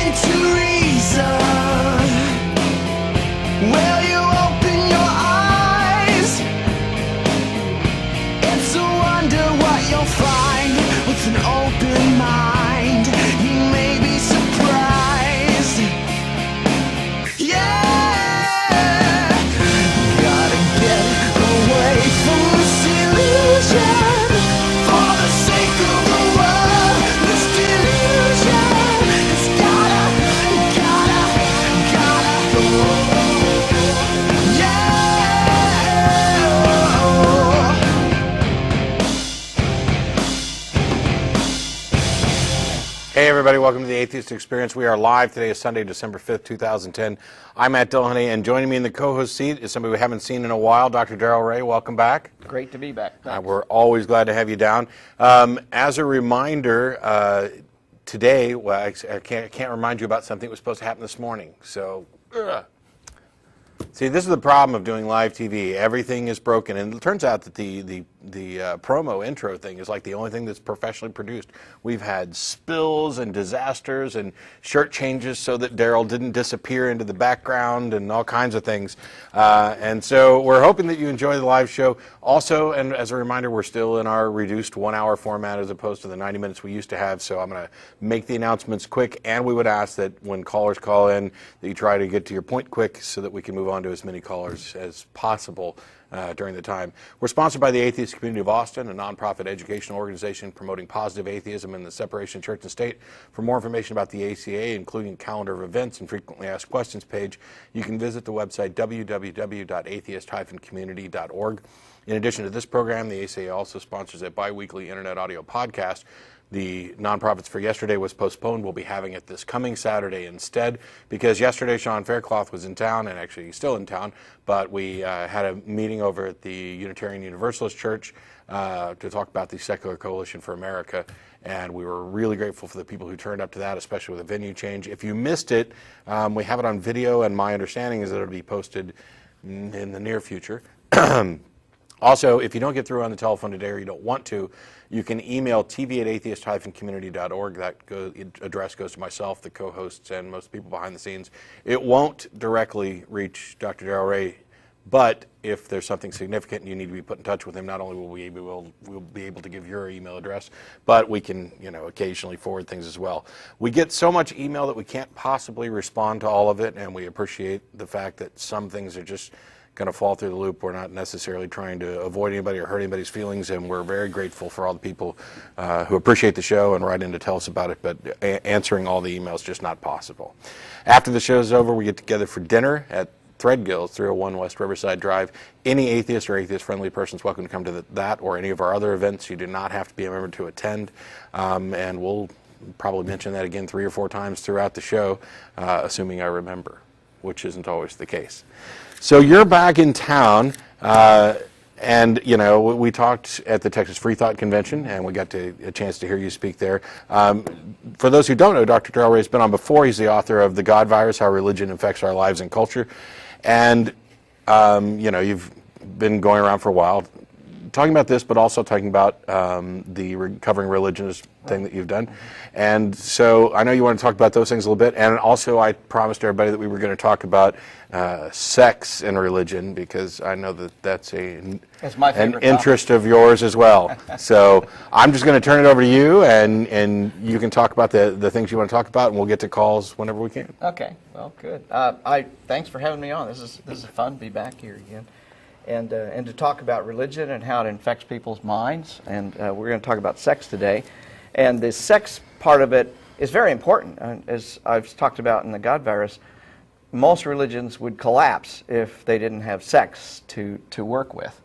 into reason. Will you open your eyes? It's a wonder what you'll find with an open mind. You may be surprised. Yeah, gotta get away from this illusion for the sake of the world. This delusion has gotta go. Hey everybody, welcome to the Atheist Experience. We are live. Today is Sunday, December 5th, 2010. I'm at Dillahunty, and joining me in the co-host seat is somebody we haven't seen in a while, Dr. Darrell Ray. Welcome back. Great to be back. We're always glad to have you down. As a reminder, today, well, I can't remind you about something that was supposed to happen this morning. So, see, this is the problem of doing live TV. Everything is broken, and it turns out that the promo intro thing is like the only thing that's professionally produced. We've had spills and disasters and shirt changes so that Darrell didn't disappear into the background and all kinds of things. And so we're hoping that you enjoy the live show. Also, and as a reminder, we're still in our reduced 1-hour format as opposed to the 90 minutes we used to have. So I'm going to make the announcements quick, and we would ask that when callers call in, that you try to get to your point quick so that we can move on to as many callers as possible during the time. We're sponsored by the Atheist Community of Austin, a nonprofit educational organization promoting positive atheism and the separation of church and state. For more information about the ACA, including a calendar of events and frequently asked questions page, you can visit the website www.atheist-community.org. In addition to this program, the ACA also sponsors a bi-weekly internet audio podcast. The Nonprofits for Yesterday was postponed. We'll be having it this coming Saturday instead, because yesterday Sean Faircloth was in town, and actually he's still in town, but we had a meeting over at the Unitarian Universalist Church to talk about the Secular Coalition for America, and we were really grateful for the people who turned up to that, especially with a venue change. If you missed it, we have it on video, and my understanding is that it'll be posted in the near future. Also, if you don't get through on the telephone today or you don't want to, you can email tv@atheist-community.org. That address goes to myself, the co-hosts, and most people behind the scenes. It won't directly reach Dr. Darrell Ray, but if there's something significant and you need to be put in touch with him, not only will we'll be able to give your email address, but we can, occasionally forward things as well. We get so much email that we can't possibly respond to all of it, and we appreciate the fact that some things are just going to fall through the loop. We're not necessarily trying to avoid anybody or hurt anybody's feelings, and we're very grateful for all the people who appreciate the show and write in to tell us about it, but answering all the emails is just not possible. After the show's over, we get together for dinner at Threadgills, 301 West Riverside Drive. Any atheist or atheist-friendly person is welcome to come to that or any of our other events. You do not have to be a member to attend, and we'll probably mention that again 3 or 4 times throughout the show, assuming I remember, which isn't always the case. So you're back in town, and we talked at the Texas Free Thought Convention, and we got a chance to hear you speak there. For those who don't know, Dr. Darrell Ray has been on before. He's the author of The God Virus: How Religion Affects Our Lives and Culture, and you've been going around for a while talking about this, but also talking about the recovering religionist thing that you've done. And so I know you want to talk about those things a little bit, and also I promised everybody that we were going to talk about sex and religion, because I know that that's an interest of yours as well. So I'm just going to turn it over to you, and you can talk about the things you want to talk about, and we'll get to calls whenever we can. Okay, well, good. Thanks for having me on. This is fun to be back here again, and to talk about religion and how it infects people's minds. And we're going to talk about sex today, and the sex part of it is very important. As I've talked about in the God Virus, most religions would collapse if they didn't have sex to work with.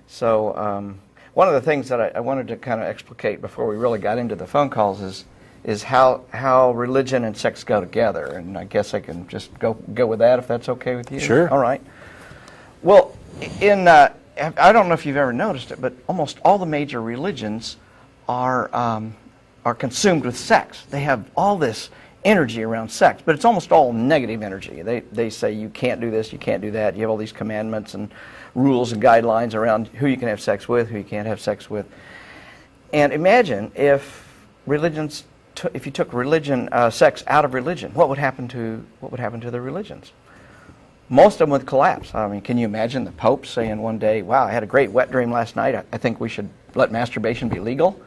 So one of the things that I wanted to kind of explicate before we really got into the phone calls is how religion and sex go together. And I guess I can just go with that, if that's okay with you. Sure. All right. Well, I don't know if you've ever noticed it, but almost all the major religions are consumed with sex. They have all this energy around sex, but it's almost all negative energy. They say you can't do this, you can't do that. You have all these commandments and rules and guidelines around who you can have sex with, who you can't have sex with. And imagine if religions if you took religion, sex out of religion, what would happen to the religions? Most of them would collapse. I mean, can you imagine the Pope saying one day, "Wow, I had a great wet dream last night. I think we should let masturbation be legal"?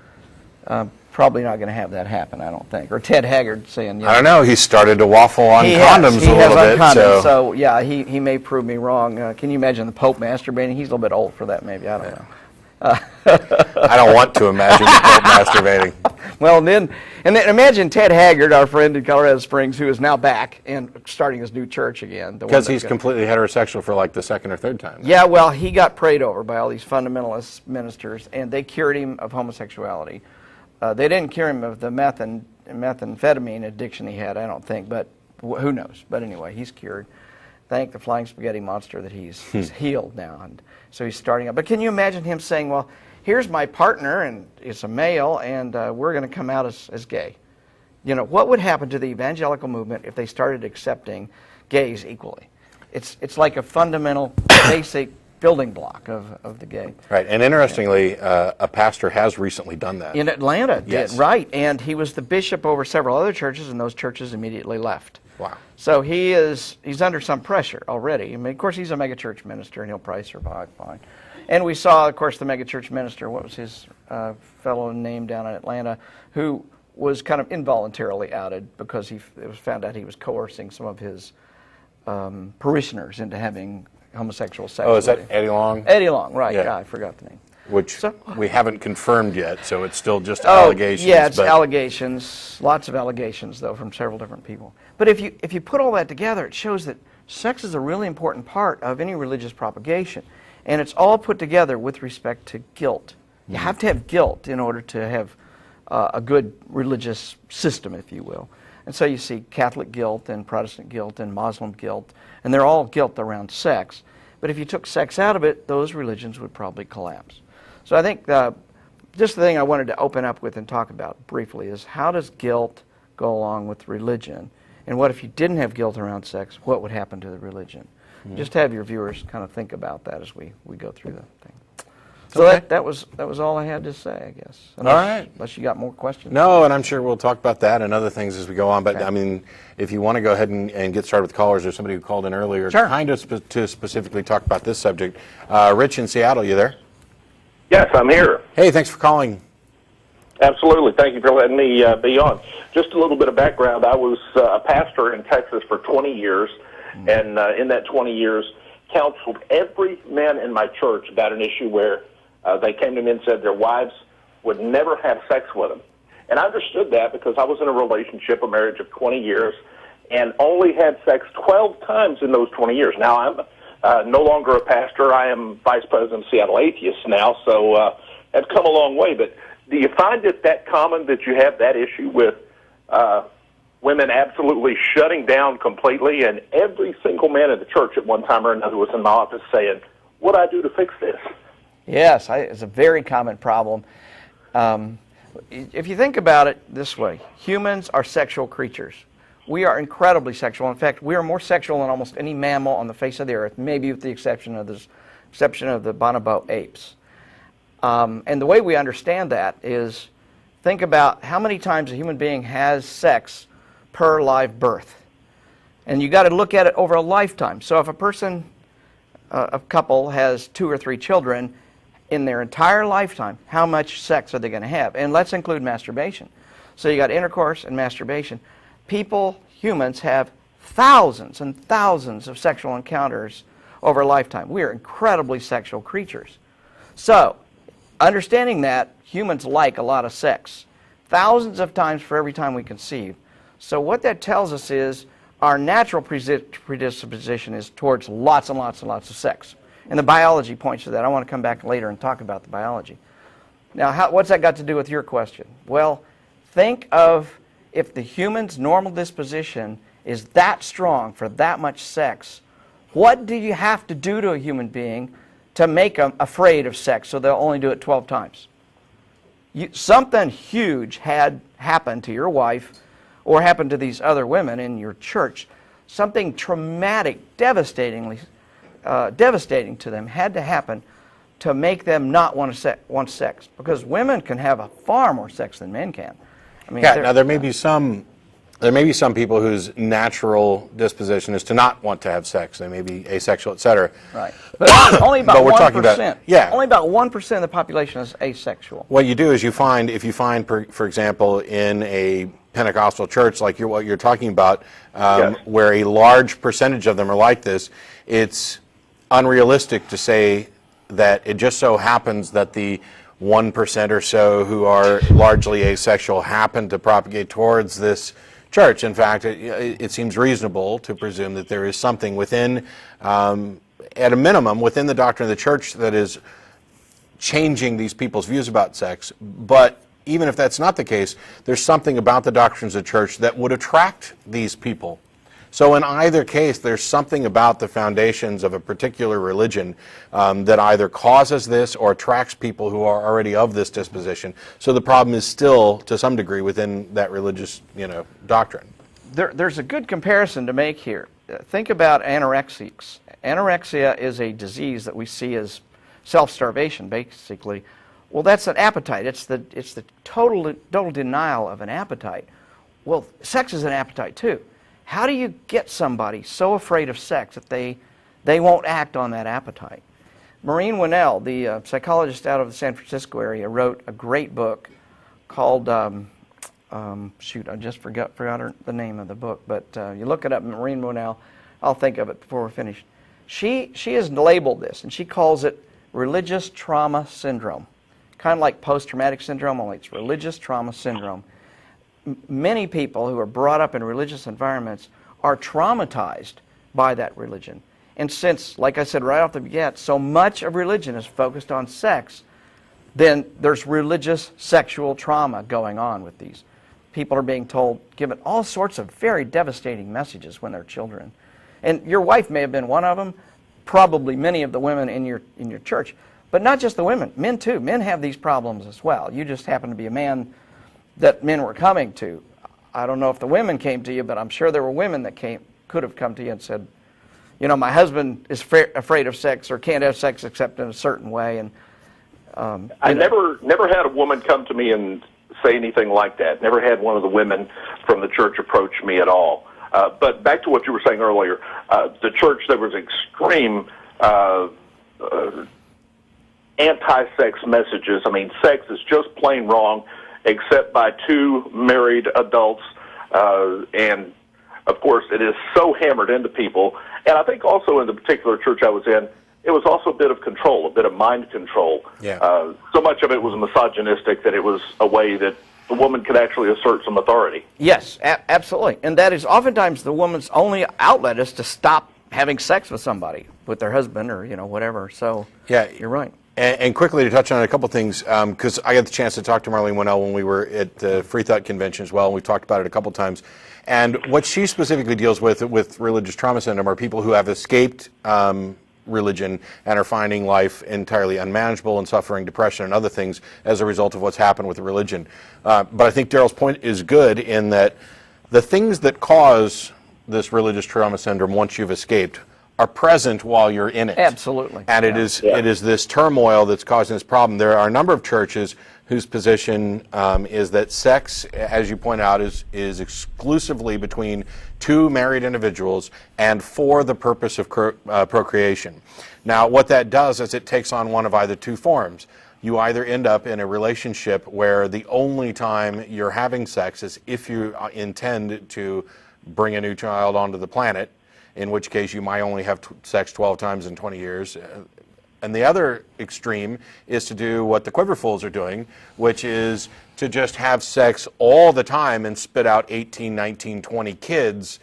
Probably not going to have that happen, I don't think. Or Ted Haggard saying, I don't know. He started to waffle on condoms he a little has bit. On condoms, so yeah, he may prove me wrong. Can you imagine the Pope masturbating? He's a little bit old for that, maybe. I don't know. I don't want to imagine the Pope masturbating. Well, then imagine Ted Haggard, our friend in Colorado Springs, who is now back and starting his new church again. Because he's completely heterosexual for like the second or third time. Yeah, well, he got prayed over by all these fundamentalist ministers, and they cured him of homosexuality. They didn't cure him of the methamphetamine addiction he had, I don't think, but who knows. But anyway, he's cured. Thank the flying spaghetti monster that he's healed now. And so he's starting up. But can you imagine him saying, well, here's my partner, and it's a male, and we're going to come out as gay? You know, what would happen to the evangelical movement if they started accepting gays equally? It's like a fundamental, basic building block of the gay. Right, and interestingly, a pastor has recently done that. In Atlanta, yes. Right, and he was the bishop over several other churches, and those churches immediately left. Wow. So he's under some pressure already. I mean, of course, he's a megachurch minister, and he'll probably survive fine. And we saw, of course, the megachurch minister, what was his fellow name down in Atlanta, who was kind of involuntarily outed because it was found out he was coercing some of his parishioners into having homosexual sex. Oh, is that Eddie Long? Eddie Long, right. Yeah. Yeah, I forgot the name. Which we haven't confirmed yet, so it's still just allegations. Yeah, it's allegations. Lots of allegations, though, from several different people. But if you put all that together, it shows that sex is a really important part of any religious propagation. And it's all put together with respect to guilt. You have to have guilt in order to have a good religious system, if you will. And so you see Catholic guilt and Protestant guilt and Muslim guilt, and they're all guilt around sex. But if you took sex out of it, those religions would probably collapse. So I think just the thing I wanted to open up with and talk about briefly is how does guilt go along with religion? And what if you didn't have guilt around sex, what would happen to the religion? Just have your viewers kind of think about that as we go through the thing. So Okay. that was all I had to say, I guess. Unless you got more questions. No, and I'm sure we'll talk about that and other things as we go on. But, Okay. I mean, if you want to go ahead and get started with callers, there's somebody who called in earlier kind of to specifically talk about this subject. Rich in Seattle, you there? Yes, I'm here. Hey, thanks for calling. Absolutely. Thank you for letting me be on. Just a little bit of background. I was a pastor in Texas for 20 years, and in that 20 years, counseled every man in my church about an issue where they came to me and said their wives would never have sex with them. And I understood that because I was in a relationship, a marriage of 20 years, and only had sex 12 times in those 20 years. Now, I'm no longer a pastor. I am vice president of Seattle Atheists now, so I've come a long way. But do you find it that common that you have that issue with women absolutely shutting down completely, and every single man in the church at one time or another was in my office saying, what do I do to fix this? Yes, it's a very common problem. If you think about it this way, humans are sexual creatures. We are incredibly sexual. In fact, we are more sexual than almost any mammal on the face of the earth, maybe with the exception of the bonobo apes. And the way we understand that is, think about how many times a human being has sex per live birth. And you got to look at it over a lifetime. So if a couple has 2 or 3 children, in their entire lifetime, how much sex are they going to have? And let's include masturbation. So you got intercourse and masturbation. Humans have thousands and thousands of sexual encounters over a lifetime. We are incredibly sexual creatures. So, understanding that, humans like a lot of sex. Thousands of times for every time we conceive. So what that tells us is our natural predisposition is towards lots and lots and lots of sex. And the biology points to that. I want to come back later and talk about the biology. Now, what's that got to do with your question? Well, think of if the human's normal disposition is that strong for that much sex, what do you have to do to a human being to make them afraid of sex so they'll only do it 12 times? Something huge had happened to your wife or happened to these other women in your church. Something traumatic, devastating to them had to happen to make them not want sex. Because women can have far more sex than men can. I mean, Yeah. Now there may be some people whose natural disposition is to not want to have sex. They may be asexual, etc. Right. But only about But we're 1%. talking about- yeah. Only about 1% of the population is asexual. What you do is if you find, for example, in a Pentecostal church like what you're talking about, Yes. where a large percentage of them are like this, it's unrealistic to say that it just so happens that the 1% or so who are largely asexual happen to propagate towards this church. In fact, it seems reasonable to presume that there is something within, at a minimum, within the doctrine of the church that is changing these people's views about sex. But even if that's not the case, there's something about the doctrines of the church that would attract these people. So in either case, there's something about the foundations of a particular religion that either causes this or attracts people who are already of this disposition. So the problem is still, to some degree, within that religious, doctrine. There's a good comparison to make here. Think about anorexics. Anorexia is a disease that we see as self-starvation, basically. Well, that's an appetite. It's the total denial of an appetite. Well, sex is an appetite too. How do you get somebody so afraid of sex that they won't act on that appetite? Maureen Winnell, the psychologist out of the San Francisco area, wrote a great book called, shoot, I just forgot the name of the book, but you look it up, Maureen Winnell, I'll think of it before we're finished. She has labeled this, and she calls it religious trauma syndrome. Kind of like post-traumatic syndrome, only it's religious trauma syndrome. Many people who are brought up in religious environments are traumatized by that religion. And since, like I said right off the bat, so much of religion is focused on sex, then there's religious sexual trauma going on with these. People are being given all sorts of very devastating messages when they're children. And your wife may have been one of them, probably many of the women in your church. But not just the women, men too. Men have these problems as well. You just happen to be a man that men were coming to. I don't know if the women came to you, but I'm sure there were women that could have come to you and said, my husband is afraid of sex or can't have sex except in a certain way. And I never had a woman come to me and say anything like that. Never had one of the women from the church approach me at all. But back to what you were saying earlier, the church, there was extreme anti-sex messages. I mean, sex is just plain wrong, except by two married adults. And, of course, it is so hammered into people. And I think also in the particular church I was in, it was also a bit of control, a bit of mind control. Yeah. So much of it was misogynistic that it was a way that the woman could actually assert some authority. Yes, absolutely. And that is oftentimes the woman's only outlet is to stop having sex with somebody, with their husband or, whatever. So, yeah, you're right. And quickly to touch on a couple things, because I got the chance to talk to Marlene Winnell when we were at the Free Thought Convention as well, and we've talked about it a couple times. And what she specifically deals with religious trauma syndrome are people who have escaped religion and are finding life entirely unmanageable and suffering depression and other things as a result of what's happened with religion. But I think Darrell's point is good in that the things that cause this religious trauma syndrome once you've escaped are present while you're in it. Absolutely. And it is this turmoil that's causing this problem. There are a number of churches whose position is that sex, as you point out, is exclusively between two married individuals and for the purpose of procreation. Now, what that does is it takes on one of either two forms. You either end up in a relationship where the only time you're having sex is if you intend to bring a new child onto the planet, in which case you might only have sex 12 times in 20 years. And the other extreme is to do what the Quiverfuls are doing, which is to just have sex all the time and spit out 18, 19, 20 kids,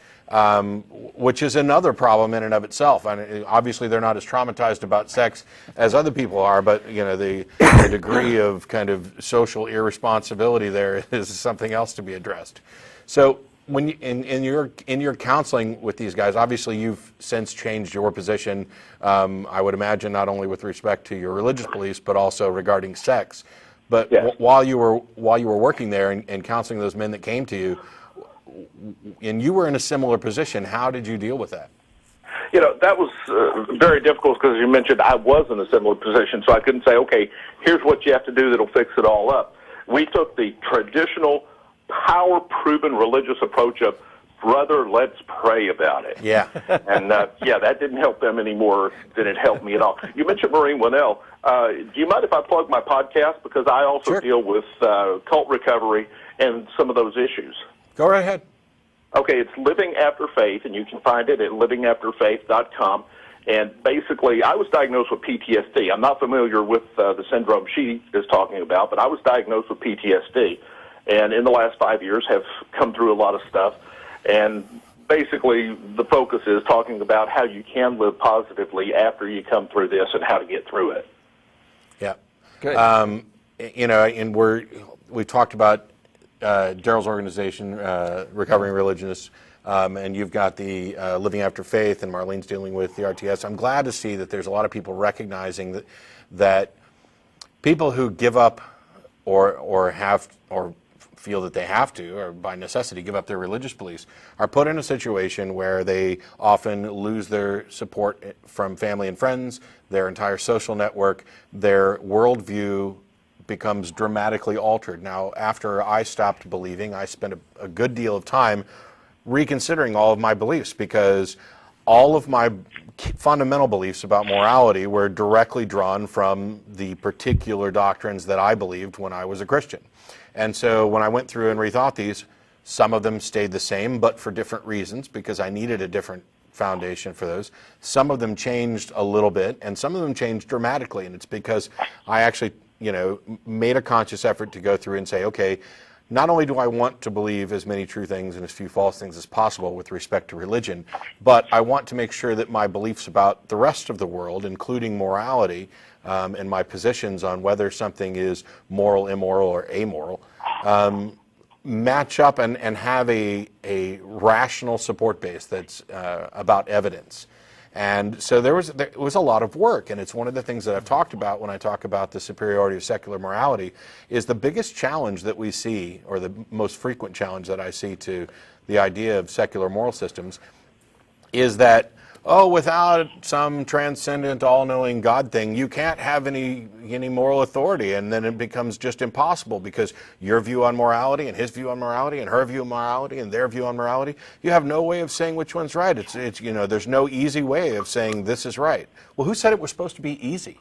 which is another problem in and of itself. And obviously they're not as traumatized about sex as other people are, but the degree of kind of social irresponsibility there is something else to be addressed. So when you, in your counseling with these guys, obviously you've since changed your position. I would imagine not only with respect to your religious beliefs, but also regarding sex. But yes. while you were working there and counseling those men that came to you, and you were in a similar position, how did you deal with that? That was very difficult because, as you mentioned, I was in a similar position, so I couldn't say, okay, here's what you have to do that'll fix it all up. We took the traditional power-proven religious approach of, brother, let's pray about it. Yeah. And, that didn't help them any more than it helped me at all. You mentioned Maureen Winnell. Do you mind if I plug my podcast? Because I also Sure. deal with cult recovery and some of those issues. Go right ahead. Okay, it's Living After Faith, and you can find it at livingafterfaith.com. And basically, I was diagnosed with PTSD. I'm not familiar with the syndrome she is talking about, but I was diagnosed with PTSD. And in the last 5 years have come through a lot of stuff. And basically, the focus is talking about how you can live positively after you come through this and how to get through it. Yeah. Good. And we talked about Darrell's organization, Recovering Religionists, and you've got the Living After Faith, and Marlene's dealing with the RTS. I'm glad to see that there's a lot of people recognizing that people who give up or feel that they have to, or by necessity give up their religious beliefs, are put in a situation where they often lose their support from family and friends, their entire social network, their worldview becomes dramatically altered. Now, after I stopped believing, I spent a good deal of time reconsidering all of my beliefs, because all of my fundamental beliefs about morality were directly drawn from the particular doctrines that I believed when I was a Christian. And so when I went through and rethought these, some of them stayed the same, but for different reasons, because I needed a different foundation for those. Some of them changed a little bit, and some of them changed dramatically, and it's because I actually, made a conscious effort to go through and say, okay, not only do I want to believe as many true things and as few false things as possible with respect to religion, but I want to make sure that my beliefs about the rest of the world, including morality, and my positions on whether something is moral, immoral, or amoral, match up and have a rational support base that's about evidence. And so there was a lot of work, and it's one of the things that I've talked about when I talk about the superiority of secular morality, is the biggest challenge that we see, or the most frequent challenge that I see to the idea of secular moral systems, is that, without some transcendent, all-knowing God thing, you can't have any moral authority, and then it becomes just impossible, because your view on morality and his view on morality and her view on morality and their view on morality, you have no way of saying which one's right. It's there's no easy way of saying this is right. Well, who said it was supposed to be easy?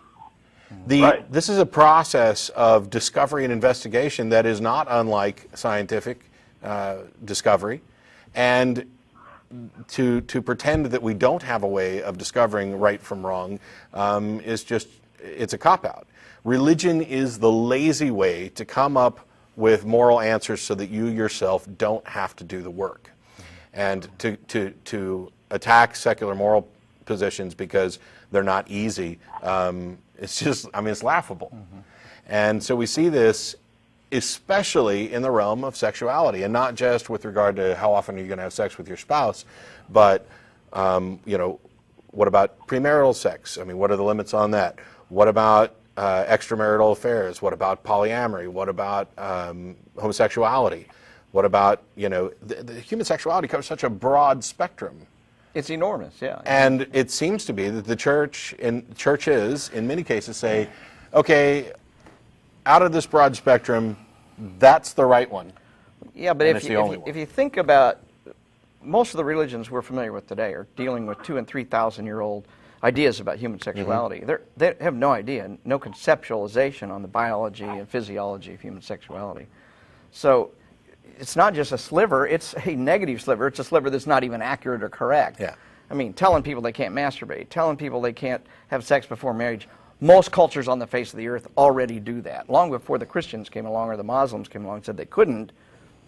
Right. This is a process of discovery and investigation that is not unlike scientific discovery, and to pretend that we don't have a way of discovering right from wrong it's a cop-out. Religion is the lazy way to come up with moral answers so that you yourself don't have to do the work. And to attack secular moral positions because they're not easy, it's laughable. And so we see this especially in the realm of sexuality, and not just with regard to how often are you going to have sex with your spouse, but what about premarital sex? I mean, what are the limits on that? What about extramarital affairs? What about polyamory? What about homosexuality? What about, the human sexuality covers such a broad spectrum. It's enormous, yeah. And it seems to be that the churches, in many cases, say, okay, out of this broad spectrum, that's the right one. Yeah, but And if you think about, most of the religions we're familiar with today are dealing with 2,000 and 3,000-year-old ideas about human sexuality. They have no idea, no conceptualization on the biology and physiology of human sexuality. So it's not just a sliver, it's a negative sliver. It's a sliver that's not even accurate or correct. Yeah. I mean, telling people they can't masturbate, telling people they can't have sex before marriage. Most cultures on the face of the earth already do that. Long before the Christians came along or the Muslims came along and said they couldn't,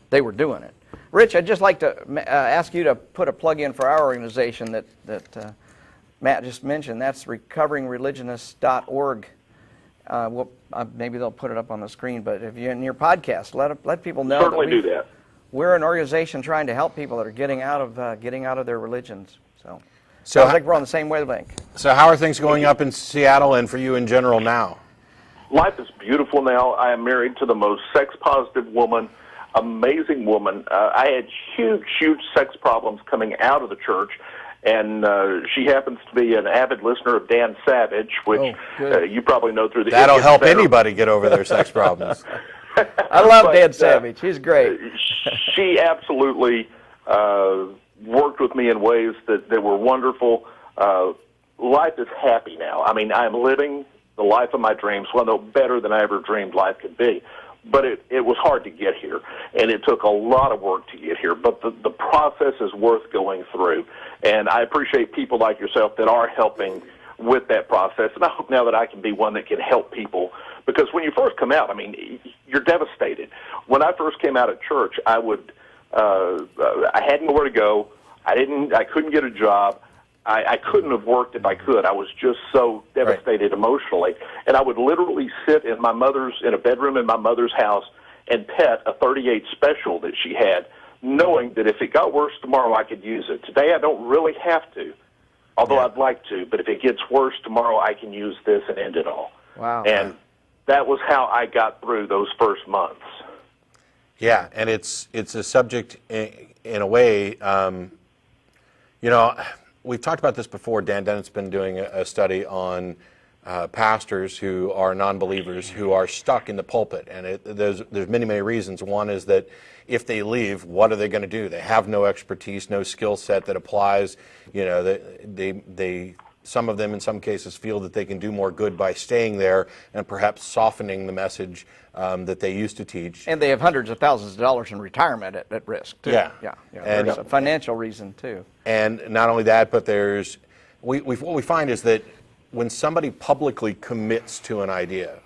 they were doing it. Rich, I'd just like to ask you to put a plug in for our organization that Matt just mentioned. That's recoveringreligionist.org. Maybe they'll put it up on the screen, but if you're in your podcast, let people know. Certainly do that. We're an organization trying to help people that are getting out of their religions. So So sounds like we're on the same wavelength. So how are things going up in Seattle and for you in general now? Life is beautiful now. I am married to the most sex-positive woman, amazing woman. I had huge sex problems coming out of the church, and she happens to be an avid listener of Dan Savage, which you probably know through the That'll Idiot help Center. anybody get over their sex problems. I love But, Dan Savage. He's great. She absolutely worked with me in ways that were wonderful. Life is happy now. I mean, I'm living the life of my dreams, well, no, better than I ever dreamed life could be. But it was hard to get here, and it took a lot of work to get here. But the process is worth going through, and I appreciate people like yourself that are helping with that process. And I hope now that I can be one that can help people, because when you first come out, I mean, you're devastated. When I first came out of church, I had nowhere to go. I couldn't get a job. I couldn't have worked if I could. I was just so devastated emotionally. And I would literally sit in a bedroom in my mother's house and pet a 38 special that she had, knowing that if it got worse tomorrow, I could use it. Today, I don't really have to, although I'd like to. But if it gets worse tomorrow, I can use this and end it all. Wow. And that was how I got through those first months. Yeah, and it's a subject in a way, we've talked about this before. Dan Dennett's been doing a study on pastors who are non-believers who are stuck in the pulpit, and there's many, many reasons. One is that if they leave, what are they going to do? They have no expertise, no skill set that applies. Some of them, in some cases, feel that they can do more good by staying there and perhaps softening the message that they used to teach. And they have hundreds of thousands of dollars in retirement at risk, too. Yeah. And there's a financial reason, too. And not only that, but what we find is that when somebody publicly commits to an idea,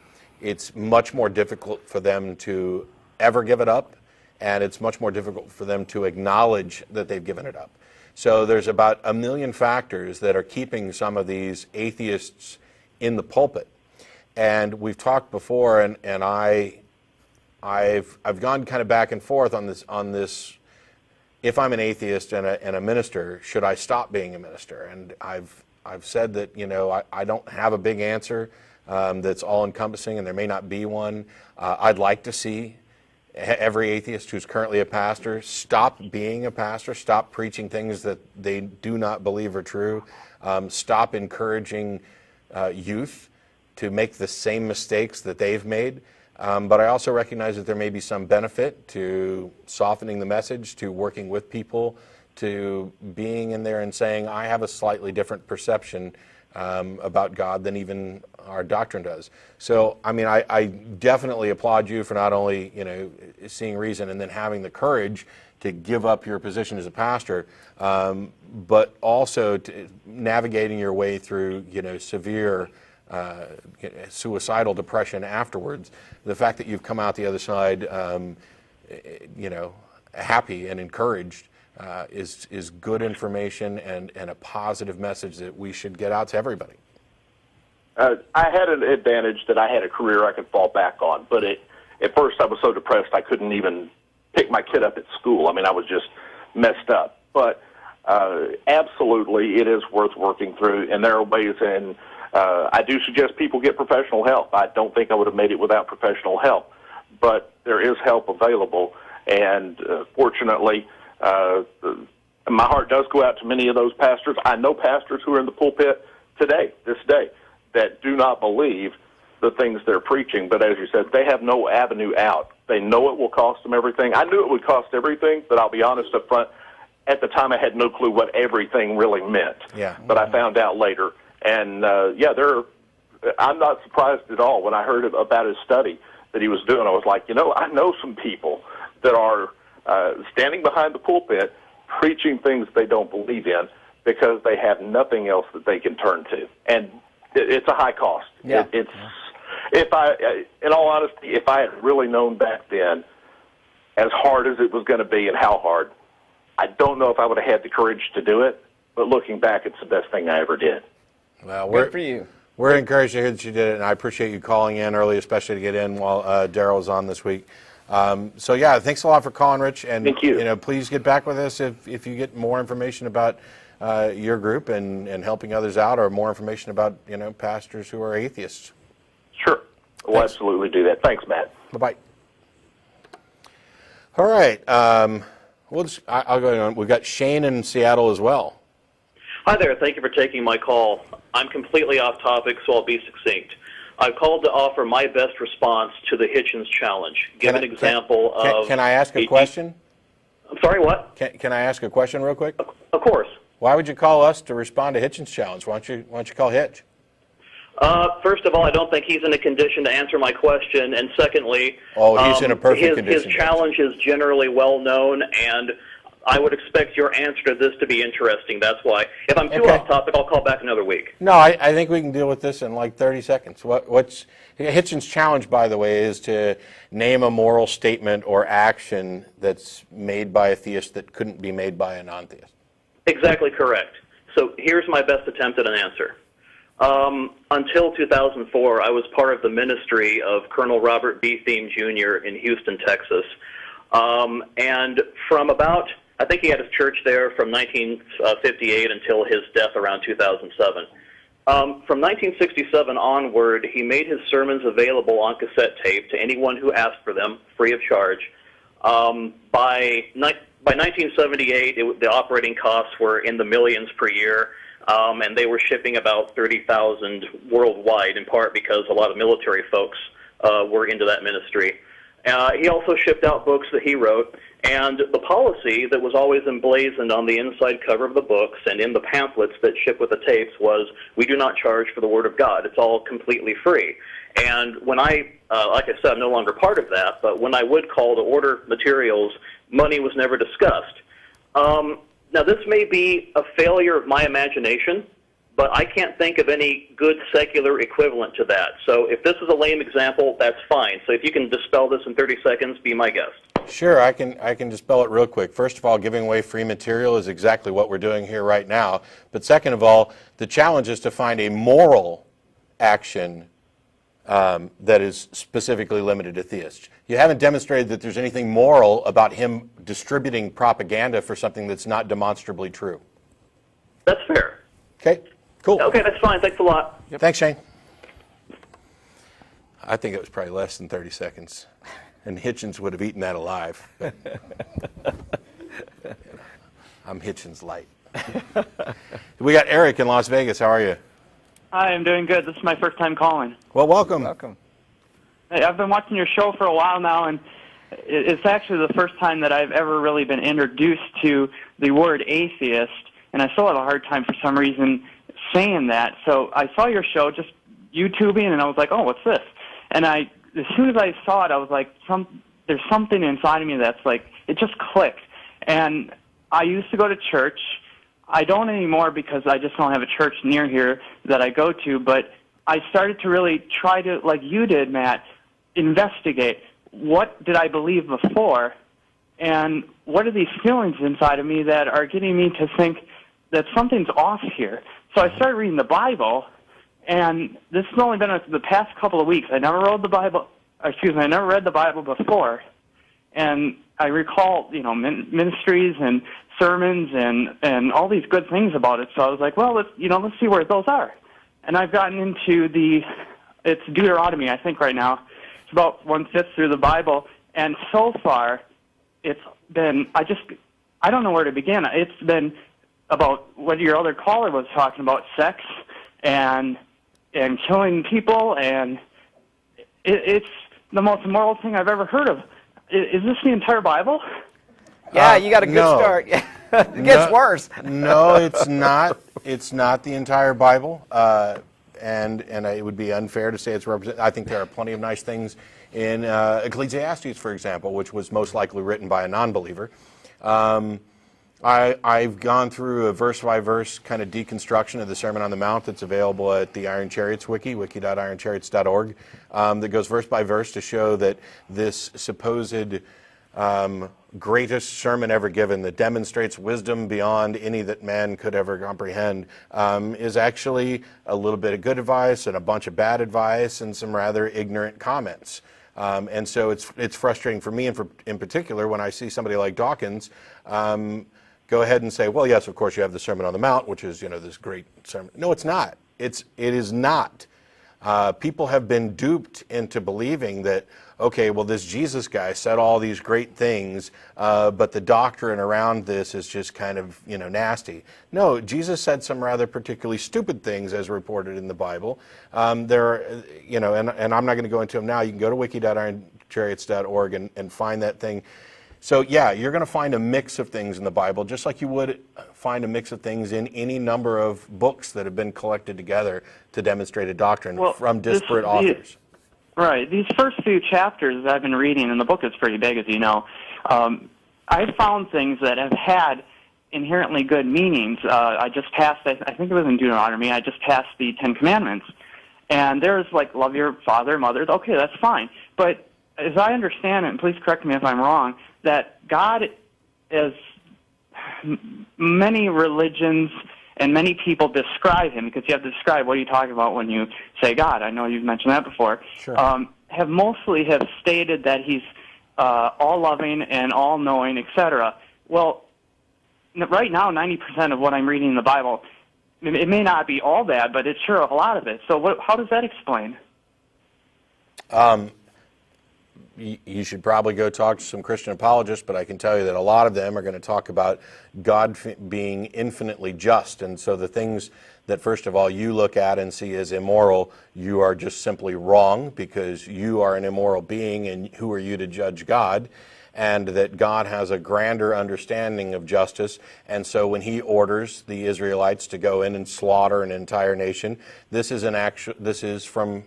it's much more difficult for them to ever give it up, and it's much more difficult for them to acknowledge that they've given it up. So there's about 1 million factors that are keeping some of these atheists in the pulpit. And we've talked before, and I've gone kind of back and forth on this. If I'm an atheist and a minister, should I stop being a minister? And I've said that I don't have a big answer that's all encompassing, and there may not be one. I'd like to see every atheist who's currently a pastor stop being a pastor, stop preaching things that they do not believe are true, stop encouraging youth to make the same mistakes that they've made. But I also recognize that there may be some benefit to softening the message, to working with people, to being in there and saying, I have a slightly different perception about God than even our doctrine does. So, I mean, I definitely applaud you for not only, seeing reason and then having the courage to give up your position as a pastor, but also navigating your way through, severe suicidal depression afterwards. The fact that you've come out the other side, happy and encouraged is good information and a positive message that we should get out to everybody. I had an advantage that I had a career I could fall back on, but at first I was so depressed I couldn't even pick my kid up at school. I mean, I was just messed up. But absolutely, it is worth working through, and there are ways in. I do suggest people get professional help. I don't think I would have made it without professional help, but there is help available, and fortunately, my heart does go out to many of those pastors. I know pastors who are in the pulpit this day, that do not believe the things they're preaching, but as you said, they have no avenue out. They know it will cost them everything. I knew it would cost everything, but I'll be honest up front, at the time I had no clue what everything really meant. Yeah. But I found out later. And, I'm not surprised at all when I heard about his study that he was doing. I was like, I know some people that are standing behind the pulpit preaching things they don't believe in because they have nothing else that they can turn to. And it's a high cost. Yeah. In all honesty, if I had really known back then as hard as it was going to be and how hard, I don't know if I would have had the courage to do it, but looking back, it's the best thing I ever did. Well, Good for you. We're encouraged to hear that you did it, and I appreciate you calling in early, especially to get in while Darrell was on this week. Thanks a lot for calling, Rich. And Thank you. Please get back with us if you get more information about your group and helping others out, or more information about pastors who are atheists. Sure. We'll absolutely do that. Thanks, Matt. Bye-bye. All right. I'll go on. We've got Shane in Seattle as well. Hi there. Thank you for taking my call. I'm completely off topic, so I'll be succinct. I called to offer my best response to the Hitchens challenge. Give an example of... Can I ask a question? I'm sorry, what? Can I ask a question real quick? Of course. Why would you call us to respond to Hitchens' challenge? Why don't you call Hitch? First of all, I don't think he's in a condition to answer my question, and secondly... he's in a perfect condition. His challenge is generally well known, and I would expect your answer to this to be interesting. That's why. If I'm too off topic, I'll call back another week. No, I think we can deal with this in like 30 seconds. What's Hitchens' challenge, by the way, is to name a moral statement or action that's made by a theist that couldn't be made by a non-theist. Exactly correct. So here's my best attempt at an answer. Until 2004, I was part of the ministry of Colonel Robert B. Thiem Jr. in Houston, Texas. And from about, I think he had his church there from 1958 until his death around 2007. From 1967 onward, he made his sermons available on cassette tape to anyone who asked for them, free of charge. By 1978, the operating costs were in the millions per year, and they were shipping about 30,000 worldwide, in part because a lot of military folks were into that ministry. He also shipped out books that he wrote, and the policy that was always emblazoned on the inside cover of the books and in the pamphlets that ship with the tapes was, we do not charge for the Word of God. It's all completely free. And when I, like I said, I'm no longer part of that, but when I would call to order materials, money was never discussed. Now, this may be a failure of my imagination, but I can't think of any good secular equivalent to that. So if this is a lame example, that's fine. So if you can dispel this in 30 seconds, be my guest. Sure, I can dispel it real quick. First of all, giving away free material is exactly what we're doing here right now. But second of all, the challenge is to find a moral action that is specifically limited to theists. You haven't demonstrated that there's anything moral about him distributing propaganda for something that's not demonstrably true. That's fair. Okay, cool. Okay, that's fine. Thanks a lot. Yep. Thanks, Shane. I think it was probably less than 30 seconds, and Hitchens would have eaten that alive. I'm Hitchens light. We got Eric in Las Vegas. How are you? Hi, I'm doing good. This is my first time calling. Well, welcome. Welcome. Hey, I've been watching your show for a while now, and it's actually the first time that I've ever really been introduced to the word atheist, and I still have a hard time for some reason saying that. So I saw your show, just YouTubing, and I was like, oh, what's this? And as soon as I saw it, I was like, there's something inside of me that's like, it just clicked. And I used to go to church. I don't anymore because I just don't have a church near here that I go to, but I started to really try to, like you did, Matt, investigate what did I believe before, and what are these feelings inside of me that are getting me to think that something's off here. So I started reading the Bible, and this has only been the past couple of weeks. I never read the Bible. I never read the Bible before, and I recall, ministries and sermons and all these good things about it. So I was like, well, let's see where those are. And I've gotten into it's Deuteronomy, I think, right now. It's about 1/5 through the Bible, and so far, it's been, I don't know where to begin. It's been about what your other caller was talking about, sex and killing people, and it's the most immoral thing I've ever heard of. Is this the entire Bible? Yeah, you got a good start. It gets worse. No, it's not. It's not the entire Bible, and it would be unfair to say it's represented. I think there are plenty of nice things in Ecclesiastes, for example, which was most likely written by a non-believer. I've gone through a verse-by-verse kind of deconstruction of the Sermon on the Mount that's available at the Iron Chariots wiki, wiki.ironchariots.org, that goes verse by verse to show that this supposed greatest sermon ever given that demonstrates wisdom beyond any that man could ever comprehend is actually a little bit of good advice and a bunch of bad advice and some rather ignorant comments. And so it's frustrating for me in particular when I see somebody like Dawkins go ahead and say, well, yes, of course you have the Sermon on the Mount, which is, this great sermon. No, it's not. It is not. People have been duped into believing that, okay, well, this Jesus guy said all these great things, but the doctrine around this is just kind of, nasty. No, Jesus said some rather particularly stupid things as reported in the Bible. There are, and I'm not going to go into them now. You can go to wiki.ironchariots.org and find that thing. So yeah, you're going to find a mix of things in the Bible, just like you would find a mix of things in any number of books that have been collected together to demonstrate a doctrine from disparate authors. Right. These first few chapters I've been reading, and the book is pretty big, as you know, I've found things that have had inherently good meanings. I just passed, I think it was in Deuteronomy, I just passed the Ten Commandments. And there's like, love your father, mother. Okay, that's fine. But as I understand it, and please correct me if I'm wrong, that God, as many religions and many people describe him, because you have to describe what are you talking about when you say God. I know you've mentioned that before. Sure. Have mostly stated that he's all-loving and all-knowing, etc. Well, right now, 90% of what I'm reading in the Bible, it may not be all bad, but it's sure a lot of it. So how does that explain? You should probably go talk to some Christian apologists, but I can tell you that a lot of them are going to talk about God being infinitely just. And so the things that, first of all, you look at and see as immoral, you are just simply wrong because you are an immoral being, and who are you to judge God? And that God has a grander understanding of justice. And so when he orders the Israelites to go in and slaughter an entire nation, this is from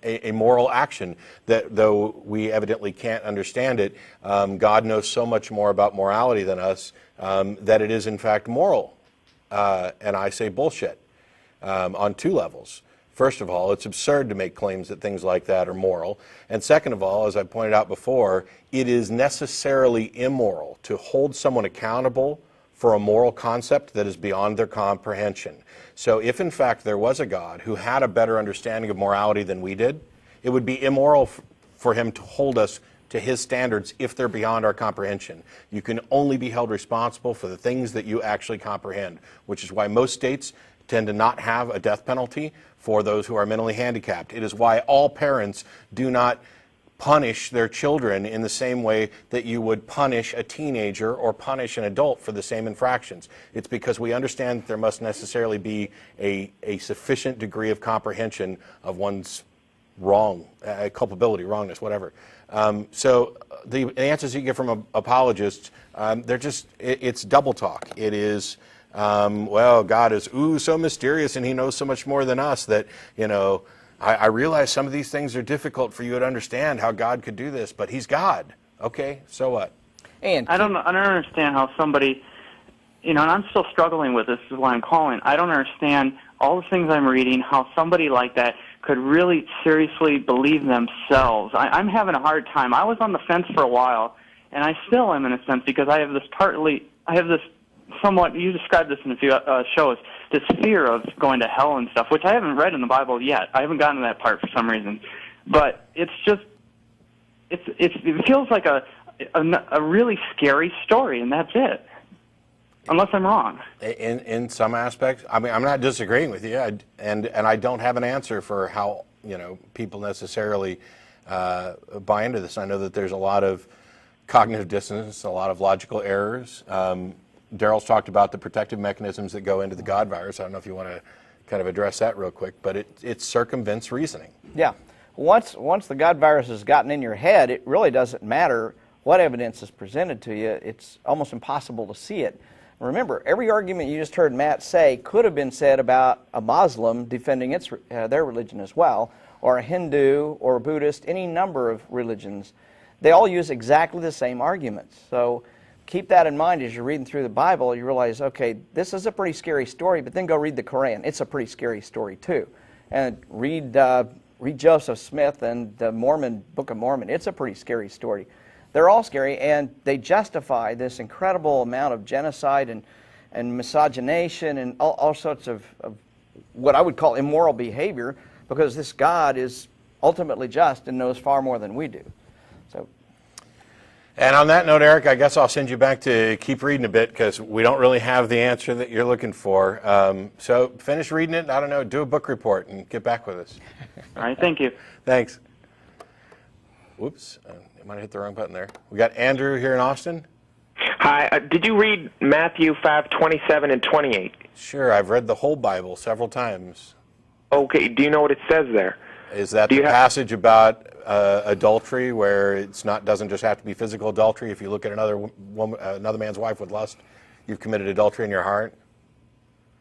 a moral action that, though we evidently can't understand it, God knows so much more about morality than us that it is in fact moral. And I say bullshit on two levels. First of all, it's absurd to make claims that things like that are moral. And second of all, as I pointed out before, it is necessarily immoral to hold someone accountable for a moral concept that is beyond their comprehension. So if in fact there was a God who had a better understanding of morality than we did, it would be immoral for him to hold us to his standards if they're beyond our comprehension. You can only be held responsible for the things that you actually comprehend, which is why most states tend to not have a death penalty for those who are mentally handicapped. It is why all parents do not punish their children in the same way that you would punish a teenager or punish an adult for the same infractions. It's because we understand that there must necessarily be a sufficient degree of comprehension of one's wrong, culpability, wrongness, whatever. So the answers you get from apologists, it's double talk. It is, well, God is, so mysterious and he knows so much more than us that, I realize some of these things are difficult for you to understand how God could do this, but he's God. Okay, so what? And I don't understand how somebody, and I'm still struggling with this, is why I'm calling. I don't understand all the things I'm reading, how somebody like that could really seriously believe themselves. I'm having a hard time. I was on the fence for a while, and I still am in a sense, because I have this somewhat, you described this in a few shows, this fear of going to hell and stuff, which I haven't read in the Bible yet. I haven't gotten to that part for some reason. But it feels like a really scary story, and that's it. Unless I'm wrong. In some aspects, I mean, I'm not disagreeing with you, and I don't have an answer for how people necessarily buy into this. I know that there's a lot of cognitive dissonance, a lot of logical errors. Darrell's talked about the protective mechanisms that go into the God virus. I don't know if you want to kind of address that real quick, but it circumvents reasoning. yeah, once the God virus has gotten in your head, it really doesn't matter what evidence is presented to you. It's almost impossible to see it. Remember, every argument you just heard Matt say could have been said about a Muslim defending their religion as well, or a Hindu or a Buddhist, any number of religions. They all use exactly the same arguments. So keep that in mind as you're reading through the Bible. You realize, okay, this is a pretty scary story, but then go read the Quran. It's a pretty scary story too. And read Joseph Smith and the Book of Mormon. It's a pretty scary story. They're all scary, and they justify this incredible amount of genocide and misogynation and all sorts of what I would call immoral behavior, because this God is ultimately just and knows far more than we do. So, And on that note, Eric, I guess I'll send you back to keep reading a bit because we don't really have the answer that you're looking for. So finish reading it. I don't know, do a book report and get back with us. All right, thank you. Thanks. Whoops, I might have hit the wrong button there. We got Andrew here in Austin. Hi, did you read Matthew 5:27 and 28? Sure, I've read the whole Bible several times. Okay, do you know what it says there? Is that the passage about adultery, where it's not doesn't just have to be physical adultery? If you look at another woman, another man's wife with lust, you've committed adultery in your heart.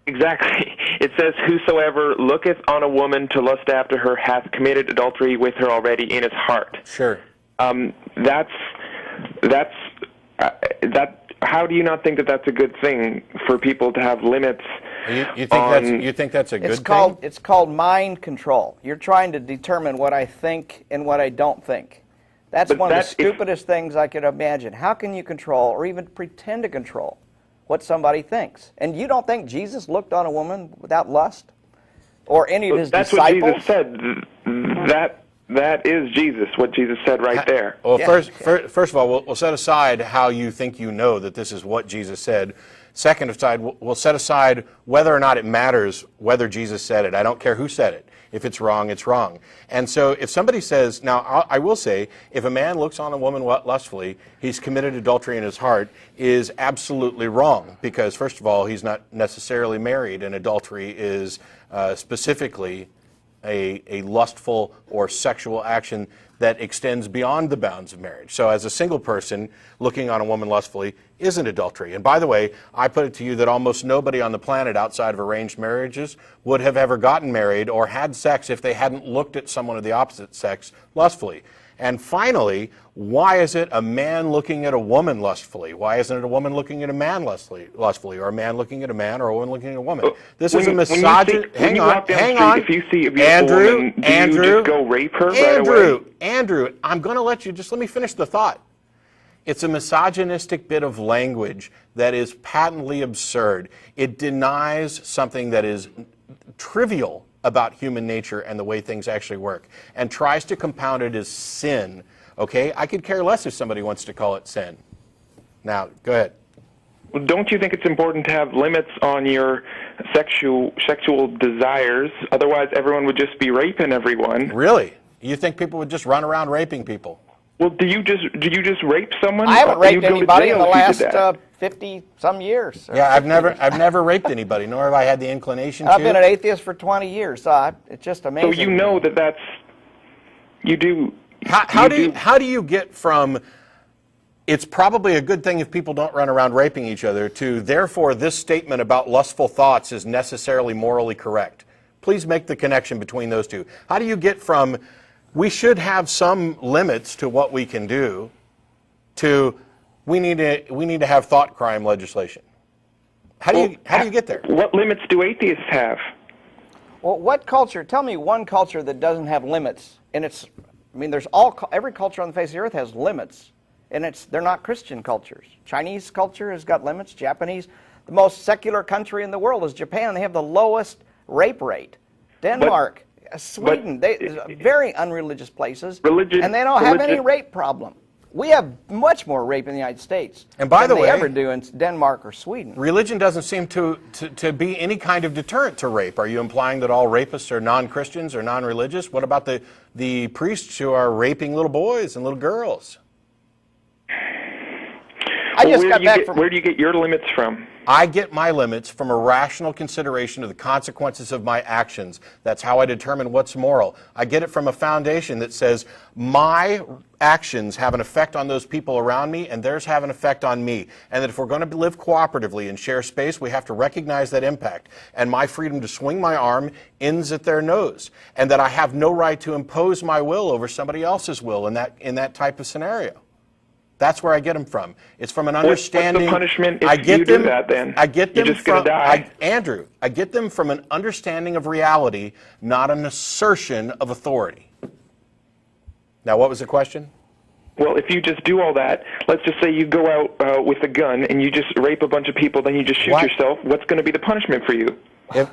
Exactly. It says, "Whosoever looketh on a woman to lust after her hath committed adultery with her already in his heart." Sure. How do you not think that that's a good thing for people to have limits? You think that's a good thing? It's called mind control. You're trying to determine what I think and what I don't think. That's one of the stupidest things I could imagine. How can you control or even pretend to control what somebody thinks? And you don't think Jesus looked on a woman without lust? Or any of his disciples? That's what Jesus said. That is Jesus, what Jesus said right there. Well, first of all, we'll set aside how you think you know that this is what Jesus said. Second aside, we'll set aside whether or not it matters whether Jesus said it. I don't care who said it. If it's wrong, it's wrong. And so if somebody says, now I will say, if a man looks on a woman lustfully, he's committed adultery in his heart, is absolutely wrong. Because first of all, he's not necessarily married, and adultery is specifically a lustful or sexual action that extends beyond the bounds of marriage. So as a single person, looking on a woman lustfully isn't adultery. And by the way, I put it to you that almost nobody on the planet outside of arranged marriages would have ever gotten married or had sex if they hadn't looked at someone of the opposite sex lustfully. And finally, why is it a man looking at a woman lustfully? Why isn't it a woman looking at a man lustfully, or a man looking at a man, or a woman looking at a woman? This is a misogynist. Hang on. If you see a beautiful woman, do you just go rape her right away? Andrew, I'm going to let you, just let me finish the thought. It's a misogynistic bit of language that is patently absurd. It denies something that is trivial about human nature and the way things actually work, and tries to compound it as sin. Okay? I could care less if somebody wants to call it sin. Now, go ahead. Well, don't you think it's important to have limits on your sexual desires? Otherwise, everyone would just be raping everyone. Really? You think people would just run around raping people? Well, do you just rape someone? I haven't raped anybody in the last 50-some years. Yeah, I've never raped anybody, nor have I had the inclination to. I've been an atheist for 20 years, so it's just amazing. So you know that's you do. How do you get from it's probably a good thing if people don't run around raping each other to therefore this statement about lustful thoughts is necessarily morally correct? Please make the connection between those two. How do you get from we should have some limits to what we can do to we need to have thought crime legislation? How do you get there? What limits do atheists have? Well, what culture? Tell me one culture that doesn't have limits. And every culture on the face of the earth has limits, and they're not Christian cultures. Chinese culture has got limits. Japanese, the most secular country in the world is Japan. They have the lowest rape rate. Denmark, Sweden, very unreligious places, and they don't have any rape problem. We have much more rape in the United States than they ever do in Denmark or Sweden. Religion doesn't seem to be any kind of deterrent to rape. Are you implying that all rapists are non-Christians or non-religious? What about the priests who are raping little boys and little girls? Where do you get your limits from? I get my limits from a rational consideration of the consequences of my actions. That's how I determine what's moral. I get it from a foundation that says my actions have an effect on those people around me and theirs have an effect on me. And that if we're going to live cooperatively and share space, we have to recognize that impact. And my freedom to swing my arm ends at their nose. And that I have no right to impose my will over somebody else's will in that type of scenario. That's where I get them from. It's from an understanding. What's the punishment if you do that then? I get them You're just going to die. Andrew, I get them from an understanding of reality, not an assertion of authority. Now, what was the question? Well, if you just do all that, let's just say you go out with a gun and you just rape a bunch of people, then you just shoot yourself, what's going to be the punishment for you?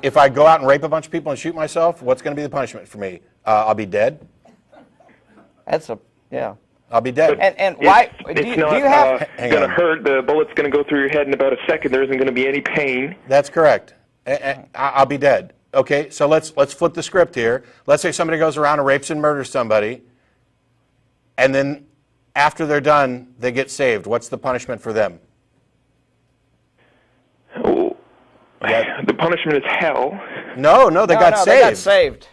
If I go out and rape a bunch of people and shoot myself, what's going to be the punishment for me? I'll be dead? Yeah. I'll be dead. And why? It's Do not you have? going to hurt. The bullet's going to go through your head in about a second. There isn't going to be any pain. That's correct. I'll be dead. Okay, so let's flip the script here. Let's say somebody goes around and rapes and murders somebody, and then after they're done, they get saved. What's the punishment for them? Oh, the punishment is hell. No, they got saved. They got saved.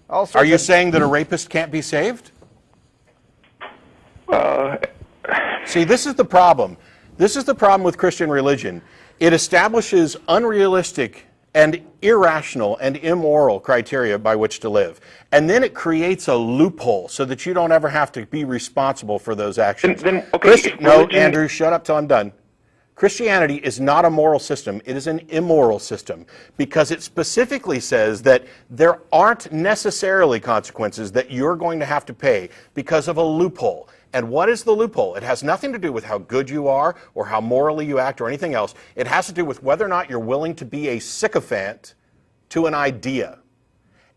Also, Are you saying that a rapist can't be saved? See, this is the problem. This is the problem with Christian religion. It establishes unrealistic and irrational and immoral criteria by which to live. And then it creates a loophole so that you don't ever have to be responsible for those actions. No, Andrew, shut up till I'm done. Christianity is not a moral system. It is an immoral system because it specifically says that there aren't necessarily consequences that you're going to have to pay because of a loophole. And what is the loophole? It has nothing to do with how good you are or how morally you act or anything else. It has to do with whether or not you're willing to be a sycophant to an idea.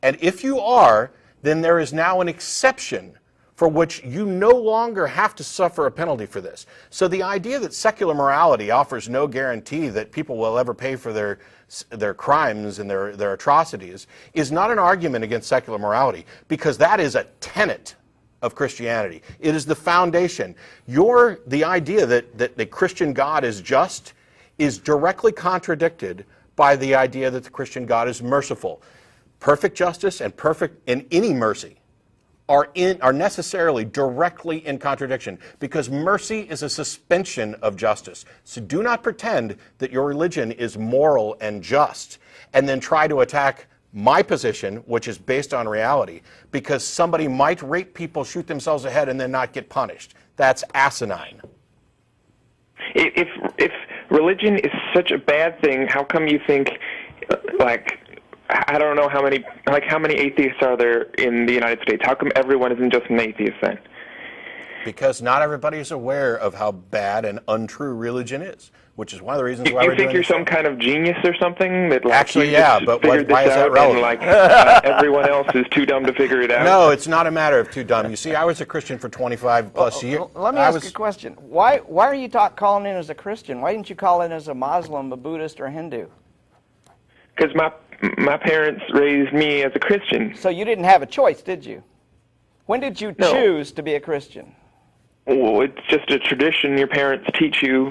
And if you are, then there is now an exception for which you no longer have to suffer a penalty for this. So the idea that secular morality offers no guarantee that people will ever pay for their crimes and their atrocities is not an argument against secular morality, because that is a tenet of Christianity. It is the foundation. The idea that the Christian God is just is directly contradicted by the idea that the Christian God is merciful. Perfect justice and any mercy are necessarily directly in contradiction, because mercy is a suspension of justice. So do not pretend that your religion is moral and just and then try to attack my position, which is based on reality, because somebody might rape people, shoot themselves ahead, and then not get punished. That's asinine. If religion is such a bad thing, how come you think, I don't know how many atheists are there in the United States? How come everyone isn't just an atheist then? Because not everybody is aware of how bad and untrue religion is, which is one of the reasons why you we're doing think you're this. some kind of genius or something? That Actually, yeah, but why is that relevant? And everyone else is too dumb to figure it out? No, it's not a matter of too dumb. You see, I was a Christian for 25 plus years. Let me ask you a question. Why are you calling in as a Christian? Why didn't you call in as a Muslim, a Buddhist, or a Hindu? Because my parents raised me as a Christian. So you didn't have a choice, did you? When did you choose to be a Christian? Well, it's just a tradition. Your parents teach you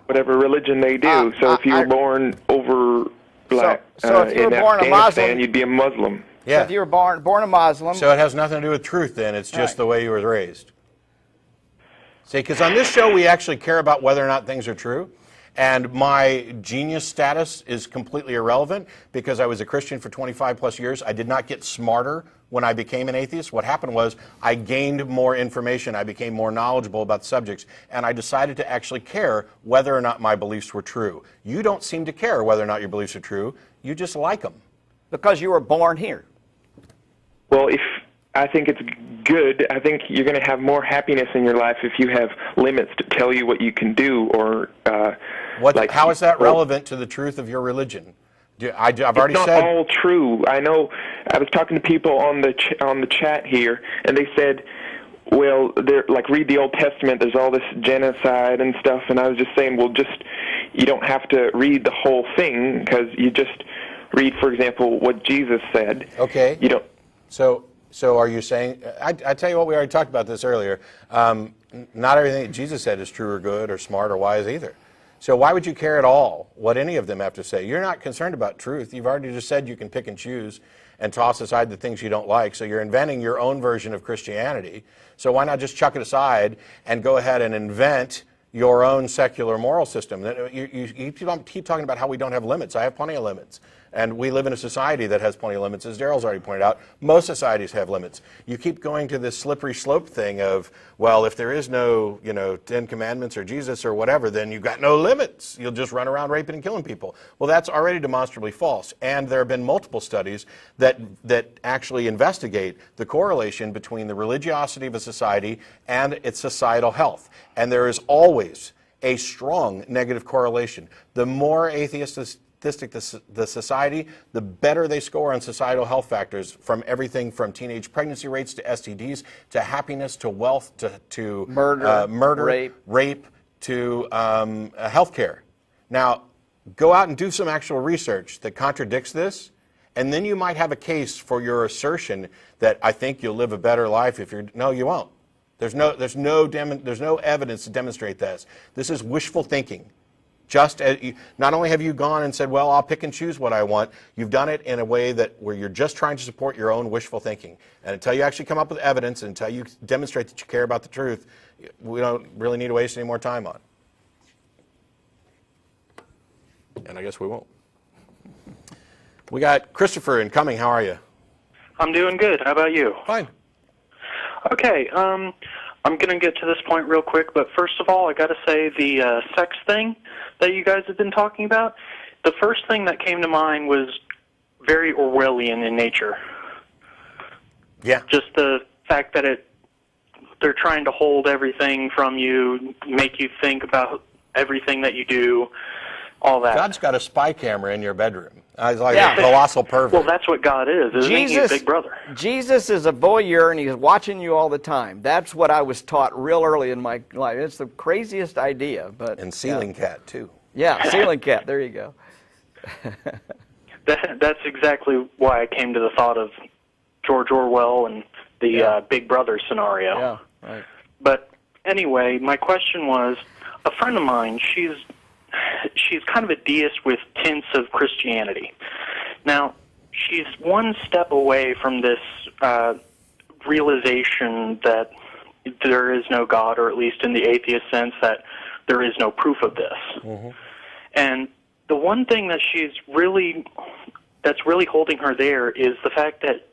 whatever religion they do. So if you were born over so if you were in born a Muslim, you'd be a Muslim. Yeah. So if you were born a Muslim. So it has nothing to do with truth then. It's just the way you were raised. See, because on this show we actually care about whether or not things are true. And my genius status is completely irrelevant because I was a Christian for 25 plus years. I did not get smarter when I became an atheist. What happened was I gained more information. I became more knowledgeable about the subjects. And I decided to actually care whether or not my beliefs were true. You don't seem to care whether or not your beliefs are true. You just like them. Because you were born here. Well, I think it's good. I think you're going to have more happiness in your life if you have limits to tell you what you can do or... how is that relevant to the truth of your religion? I've already said... It's not all true. I know. I was talking to people on the chat here, and they said, well, they're read the Old Testament. There's all this genocide and stuff, and I was just saying, well, you don't have to read the whole thing because you just read, for example, what Jesus said. Okay. You don't. So are you saying? I tell you what, we already talked about this earlier. Not everything that Jesus said is true or good or smart or wise either. So why would you care at all what any of them have to say? You're not concerned about truth. You've already just said you can pick and choose and toss aside the things you don't like. So you're inventing your own version of Christianity. So why not just chuck it aside and go ahead and invent your own secular moral system? You keep talking about how we don't have limits. I have plenty of limits. And we live in a society that has plenty of limits. As Darrell's already pointed out, most societies have limits. You keep going to this slippery slope thing of, well, if there is no, 10 Commandments or Jesus or whatever, then you've got no limits. You'll just run around raping and killing people. Well, that's already demonstrably false. And there have been multiple studies that actually investigate the correlation between the religiosity of a society and its societal health. And there is always a strong negative correlation. The more atheists the society, the better they score on societal health factors, from everything from teenage pregnancy rates to STDs to happiness to wealth to murder, rape to healthcare. Now, go out and do some actual research that contradicts this, and then you might have a case for your assertion that I think you'll live a better life if you're. No, you won't. There's no evidence to demonstrate this. This is wishful thinking. Just as not only have you gone and said, well, I'll pick and choose what I want, you've done it in a way where you're just trying to support your own wishful thinking. And until you actually come up with evidence, and until you demonstrate that you care about the truth, we don't really need to waste any more time on it. And I guess we won't. We got Christopher incoming. How are you? I'm doing good. How about you? Fine. Okay, I'm going to get to this point real quick, but first of all, I got to say the sex thing that you guys have been talking about, the first thing that came to mind was very Orwellian in nature. Yeah. Just the fact that they're trying to hold everything from you, make you think about everything that you do, all that. God's got a spy camera in your bedroom. He's like a colossal pervert. Well, that's what God is, isn't he? He's Big Brother. Jesus is a voyeur, and he's watching you all the time. That's what I was taught real early in my life. It's the craziest idea. And ceiling cat, too. Yeah, ceiling cat. There you go. That's exactly why I came to the thought of George Orwell and the Big Brother scenario. Yeah, right. But anyway, my question was, a friend of mine, she's kind of a deist with tints of Christianity. Now, she's one step away from this realization that there is no God, or at least in the atheist sense, that there is no proof of this. Mm-hmm. And the one thing that that's really holding her there is the fact that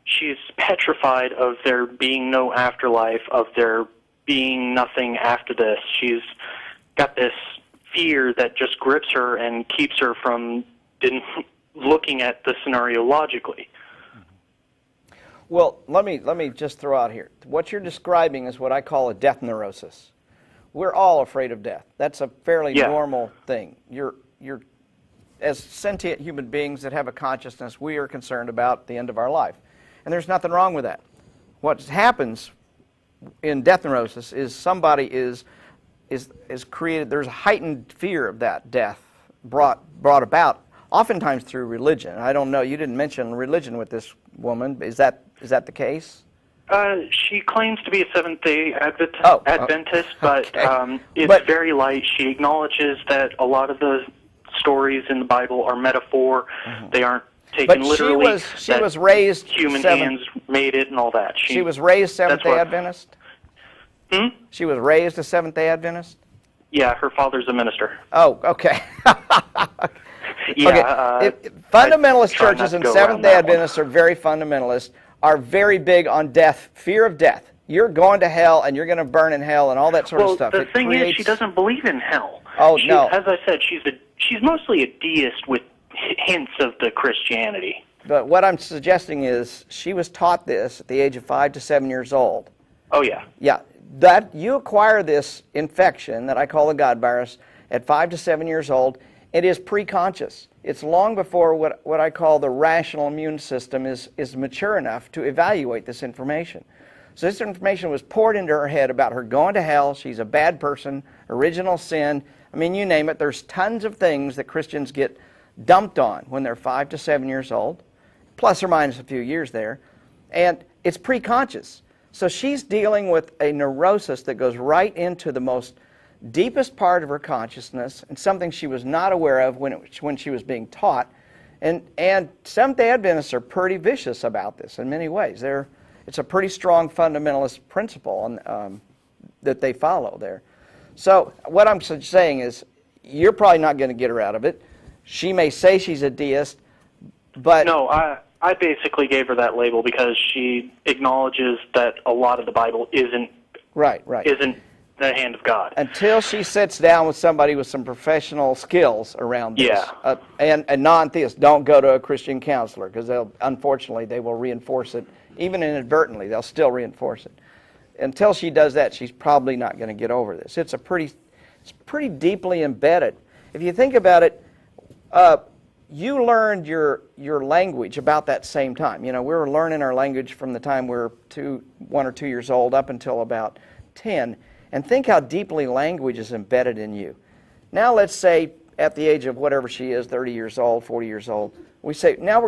she's petrified of there being no afterlife, of there being nothing after this. She's got this fear that just grips her and keeps her from looking at the scenario logically. Well, let me just throw out here. What you're describing is what I call a death neurosis. We're all afraid of death. That's a fairly normal thing. You're as sentient human beings that have a consciousness, we are concerned about the end of our life. And there's nothing wrong with that. What happens in death neurosis is somebody is created, there's a heightened fear of that death brought about, oftentimes through religion. I don't know, you didn't mention religion with this woman. Is that the case? She claims to be a Seventh-day Adventist, but it's very light. She acknowledges that a lot of the stories in the Bible are metaphor. Mm-hmm. They aren't taken literally. She was raised human hands made it and all that. She was raised Seventh-day Adventist? Hmm? She was raised a Seventh-day Adventist? Yeah, her father's a minister. Oh, okay. Yeah. Okay. Fundamentalist churches and Seventh-day Adventists are very fundamentalist, are very big on death, fear of death. You're going to hell and you're going to burn in hell and all that sort of stuff. Well, the thing is, she doesn't believe in hell. Oh, no. As I said, she's mostly a deist with hints of the Christianity. But what I'm suggesting is she was taught this at the age of 5 to 7 years old. Oh, yeah. Yeah. That you acquire this infection that I call the God virus at 5 to 7 years old. It is pre-conscious. It's long before what I call the rational immune system is mature enough to evaluate this information. So this information was poured into her head about her going to hell. She's a bad person, original sin. I mean, you name it. There's tons of things that Christians get dumped on when they're 5 to 7 years old, plus or minus a few years there. And it's pre-conscious. So she's dealing with a neurosis that goes right into the most deepest part of her consciousness, and something she was not aware of when she was being taught. And Seventh-day Adventists are pretty vicious about this in many ways. It's a pretty strong fundamentalist principle that they follow there. So what I'm saying is, you're probably not going to get her out of it. She may say she's a deist, but... No, I basically gave her that label because she acknowledges that a lot of the Bible isn't the hand of God. Until she sits down with somebody with some professional skills around this. Yeah. And non-theists don't go to a Christian counselor, because unfortunately they will reinforce it. Even inadvertently, they'll still reinforce it. Until she does that, she's probably not going to get over this. It's pretty deeply embedded. If you think about it, You learned your language about that same time. You know, we were learning our language from the time we were 1 or 2 years old up until about 10. And think how deeply language is embedded in you. Now let's say at the age of whatever she is, 30 years old, 40 years old, we say, now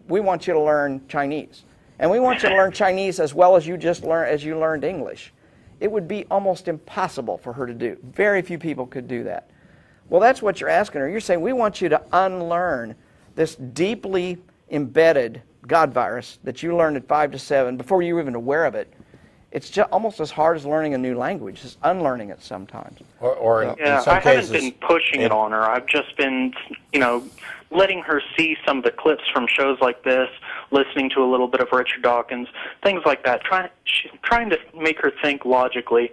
we want you to learn Chinese. And we want you to learn Chinese as well as you learned English. It would be almost impossible for her to do. Very few people could do that. Well, that's what you're asking her. You're saying, we want you to unlearn this deeply embedded God virus that you learned at 5 to 7 before you were even aware of it. It's just almost as hard as learning a new language, just unlearning it sometimes. Or Yeah, in some I cases, haven't been pushing it on her. I've just been, letting her see some of the clips from shows like this, listening to a little bit of Richard Dawkins, things like that, trying to make her think logically,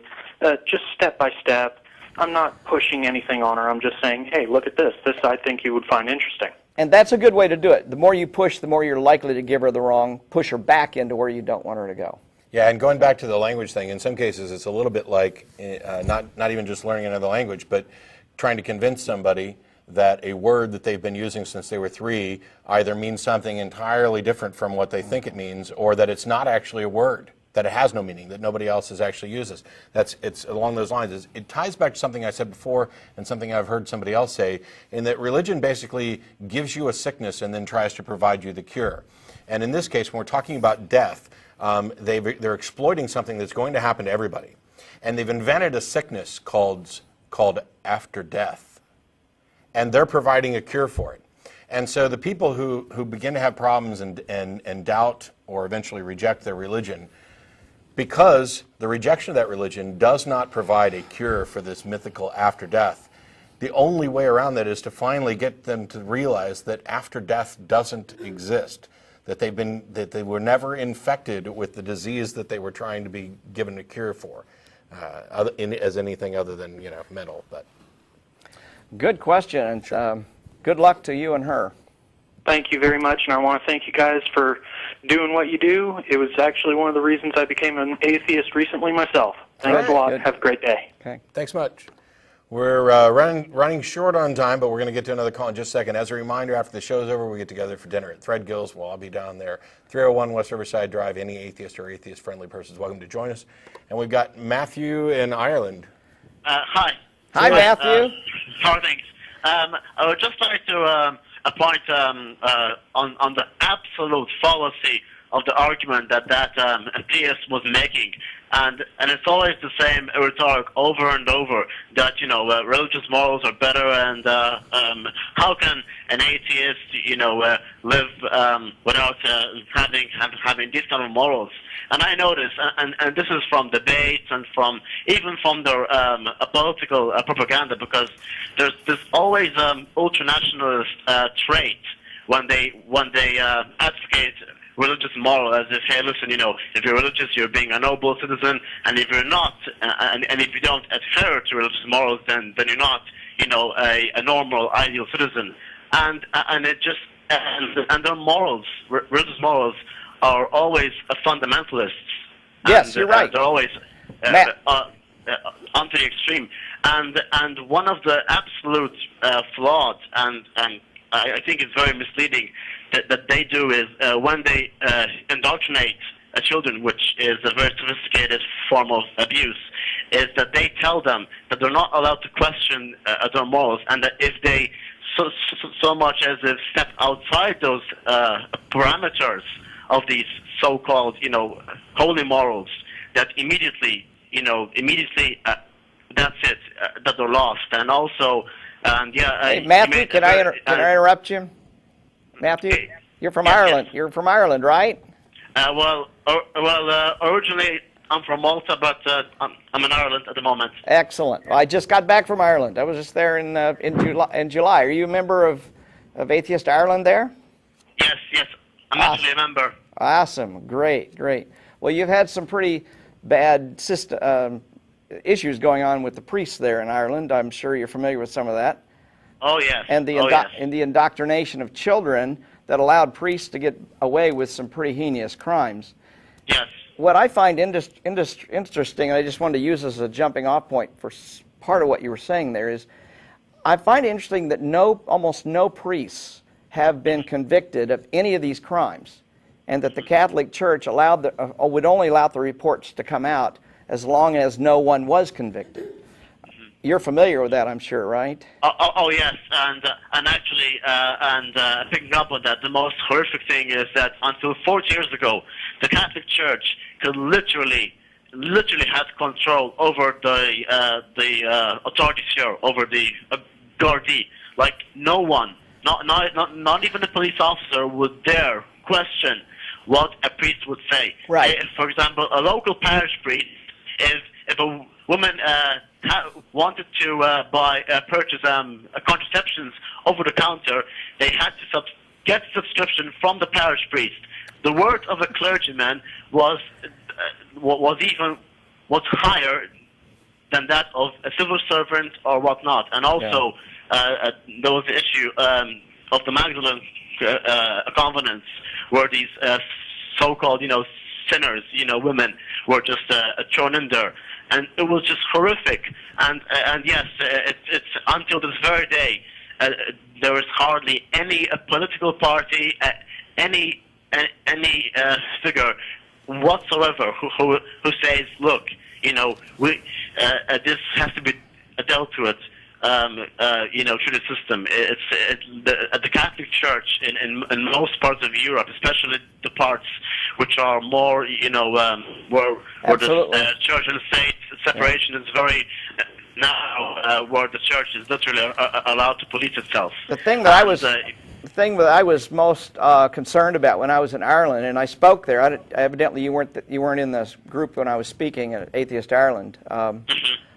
just step by step. I'm not pushing anything on her. I'm just saying, hey, look at this. This I think you would find interesting. And that's a good way to do it. The more you push, the more you're likely to give her the wrong, push her back into where you don't want her to go. yeah, and going back to the language thing, in some cases it's a little bit like not even just learning another language, but trying to convince somebody that a word that they've been using since they were 3 either means something entirely different from what they think it means, or that it's not actually a word, that it has no meaning, that nobody else has actually uses. It's along those lines. It ties back to something I said before and something I've heard somebody else say, in that religion basically gives you a sickness and then tries to provide you the cure. And in this case, when we're talking about death, they're exploiting something that's going to happen to everybody. And they've invented a sickness called after death. And they're providing a cure for it. And so the people who begin to have problems and doubt or eventually reject their religion, because the rejection of that religion does not provide a cure for this mythical after death, the only way around that is to finally get them to realize that after death doesn't exist, that they were never infected with the disease that they were trying to be given a cure for, as anything other than mental. But Good question, and good luck to you and her. Thank you very much, and I want to thank you guys for doing what you do. It was actually one of the reasons I became an atheist recently myself. Thanks a lot. Good. Have a great day. Okay. thanks much. We're running short on time, but we're going to get to another call in just a second. As a reminder, after the show's over, we get together for dinner at Threadgill's. We'll all be down there, 301 West Riverside Drive. Any atheist or atheist-friendly person is welcome to join us. And we've got Matthew in Ireland. Hi. Hi, Matthew. How are things? I would just like to point on the absolute fallacy of the argument that atheist was making. And it's always the same rhetoric over and over that, religious morals are better, and how can an atheist, live without having these kind of morals? And I know this, and this is from debates and even from their political propaganda, because there's this always ultra-nationalist trait when they advocate religious moral, as if, hey, listen, if you're religious, you're being a noble citizen, and if you're not, and if you don't adhere to religious morals, then you're not, a normal, ideal citizen. And it just, and their morals, religious morals, are always fundamentalists. Yes, and, you're right. They're always onto the extreme. And one of the absolute flaws, and I think it's very misleading, that they do is when they indoctrinate children, which is a very sophisticated form of abuse, is that they tell them that they're not allowed to question their morals, and that if they so much as if step outside those parameters of these so-called, holy morals, that immediately, that's it, that they're lost. And also, Hey, Matthew, can I interrupt you? Matthew, you're from Ireland. Yes. You're from Ireland, right? Originally I'm from Malta, but I'm in Ireland at the moment. Excellent. Well, I just got back from Ireland. I was just there in July. Are you a member of Atheist Ireland there? Yes. I'm actually a member. Awesome. Great. Well, you've had some pretty bad issues going on with the priests there in Ireland. I'm sure you're familiar with some of that. Oh, yes. And the indoctrination of children that allowed priests to get away with some pretty heinous crimes. Yes. What I find interesting, and I just wanted to use as a jumping off point for part of what you were saying there, is I find it interesting that almost no priests have been convicted of any of these crimes, and that the Catholic Church would only allow the reports to come out as long as no one was convicted. You're familiar with that, I'm sure, right? Oh yes, and actually, picking up on that, the most horrific thing is that until 40 years ago, the Catholic Church could literally had control over the authority sphere, over the Gardaí. Like no one, not even a police officer would dare question what a priest would say. Right. For example, a local parish priest, if a woman wanted to purchase contraceptions over the counter, they had to get subscription from the parish priest. The word of a clergyman was higher than that of a civil servant or whatnot. And also, there was the issue of the Magdalene convenants, where these so-called, sinners, women, were just thrown in there, and it was just horrific. And yes, it's until this very day, there is hardly any political party, any figure whatsoever who says, look, this has to be dealt with, through the system. The Catholic Church in most parts of Europe, especially the parts which are more, where the church and state separation is very now, where the church is literally allowed to police itself. The thing that I was most concerned about when I was in Ireland, and I spoke there. Evidently, you weren't in this group when I was speaking at Atheist Ireland.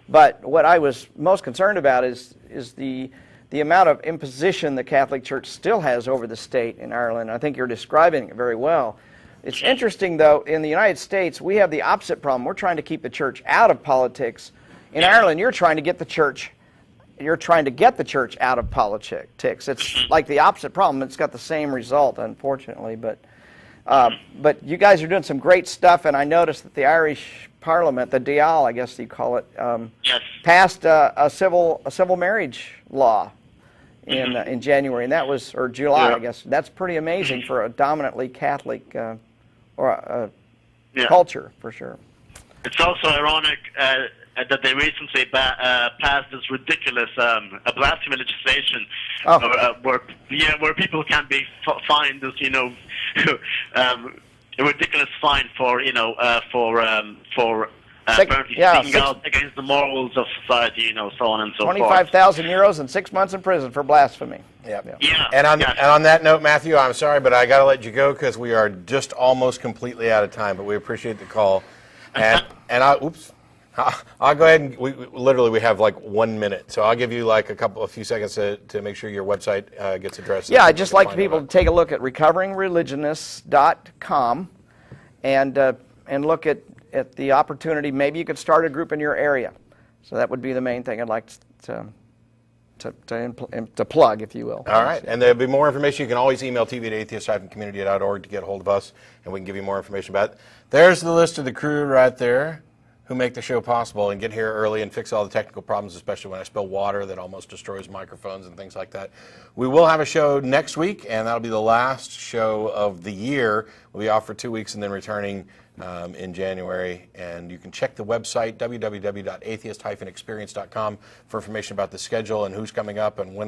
But what I was most concerned about is the amount of imposition the Catholic Church still has over the state in Ireland. I think you're describing it very well. It's interesting, though, in the United States, we have the opposite problem. We're trying to keep the church out of politics. In Ireland, you're trying to get the church out of politics. It's like the opposite problem. It's got the same result, unfortunately. But you guys are doing some great stuff, and I noticed that the Irish Parliament, the Dáil, I guess you call it, passed a civil marriage law in January, and that was, or July, I guess. That's pretty amazing for a dominantly Catholic culture, for sure. It's also ironic that they recently passed this ridiculous blasphemy legislation, where people can be fined this, a ridiculous fine for apparently speaking out against the morals of society, so on and so forth. 25,000 euros and 6 months in prison for blasphemy. Yep. Yeah. And on that note, Matthew, I'm sorry, but I got to let you go because we are just almost completely out of time. But we appreciate the call, I'll go ahead and we have like 1 minute, so I'll give you like a few seconds to make sure your website gets addressed. Yeah, I'd just like people to take a look at recoveringreligionist.com and look at the opportunity. Maybe you could start a group in your area. So that would be the main thing I'd like to plug, if you will. All right, and there'll be more information. You can always email tv@atheist-community.org to get a hold of us, and we can give you more information about it. There's the list of the crew right there who make the show possible and get here early and fix all the technical problems, especially when I spill water that almost destroys microphones and things like that. We will have a show next week, and that'll be the last show of the year. We'll be off for 2 weeks and then returning in January. And you can check the website, www.atheist-experience.com, for information about the schedule and who's coming up and when